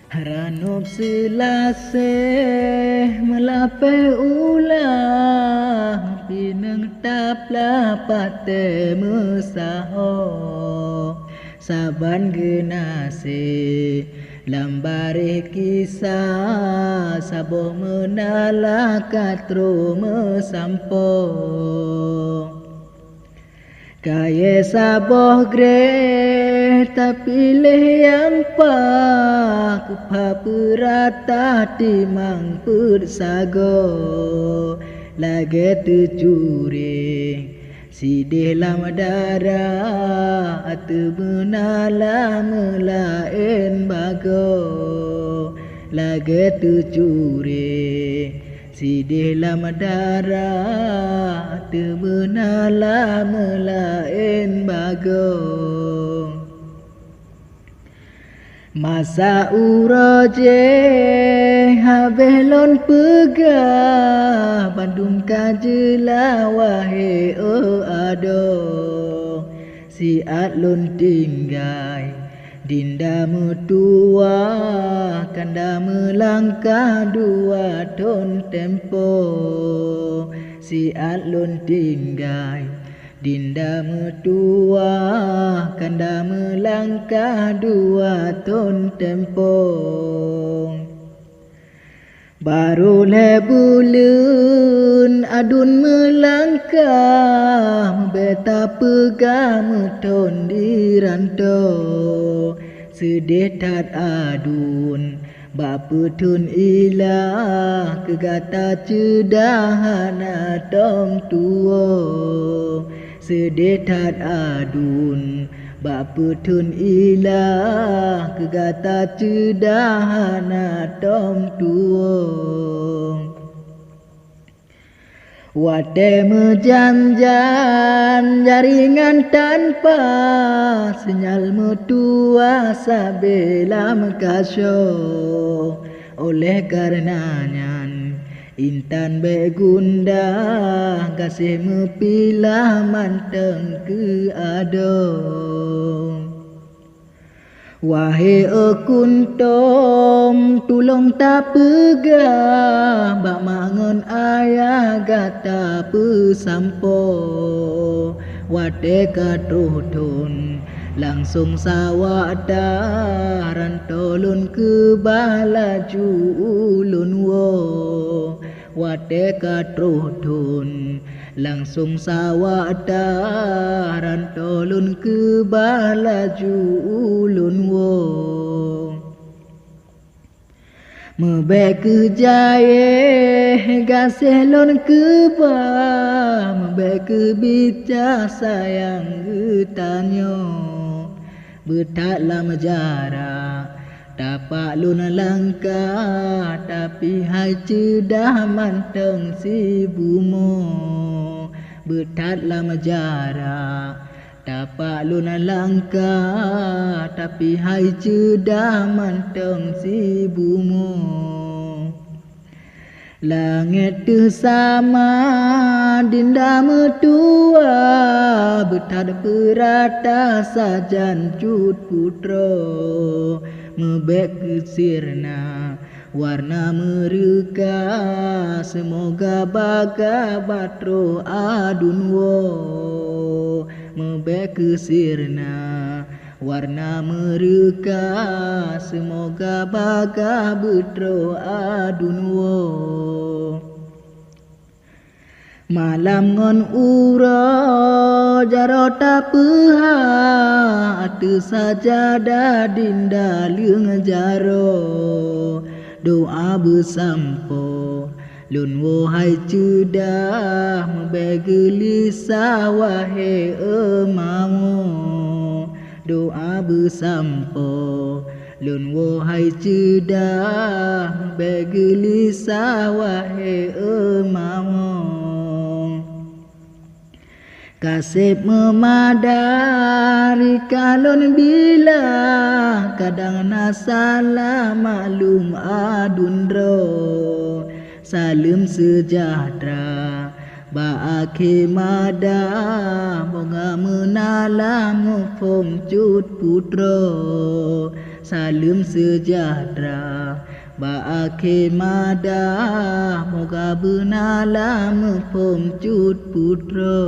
Ranop selasih melapeh ulah pinang taplah pate mesaho saban genase lambare kisah sabo menala katro mesampo kaya saboh greh tapi leh yang pak berata timang persago lagi tucuri sidih lam darah atu menala melain bago lagi tucuri sidih lam darah atu menala melain bago masa uroje habelon pegah Bandung kajela wahe ado si atlon tinggai dinda metua kanda melangkah dua ton tempo si atlon tinggai dinda metua kanda melangkah dua ton tempo baru le bulan adun melangkah beta pegah meton di rantau sedih tat adun bapa tun ilah kegata cedahana tom tuo sedih tat adun bapa tun ilah kegata cedahana tom tuo wate mejanjan jaringan tanpa sinyal metua sabela mekasyo oleh karenanya intan begunda kasih mepilah manteng ke ado wahai kuntom tulong tak pegah bak mangon ayah gata pesampo wate katruhun langsung sawak daran tolun ke balaju ulun wo wate katruhun langsung sawak daran tolun ke balaju ulun wo mebe ke jaye gasih lon ke ba mebe ke bica sayang getanyo betaklah menjara tapak lun langkah tapi hai cedah manteng si bumo betaklah menjara tapak lun langkah tapi hai cedah manteng si bumo langit tu sama dinda metua betad perata sajan cut putro mebek kesirna warna mereka semoga baga batro adun wo mebek kesirna warna mereka semoga baga batro adun wo malam ngon uro jarota peha atu sajadah dinda liang jaro doa bersampo lun wo hai cedah mebegelisah wahai emamo doa bersampo lun wo hai cedah mebegelisah wahai emamo kasih memadari kalon bila kadang nasalah maklum adundro salim sejahtera Ba'ake mada Moga menala mufum cut putro salam sejahtera ba'ake madah moga benala mepom cut putra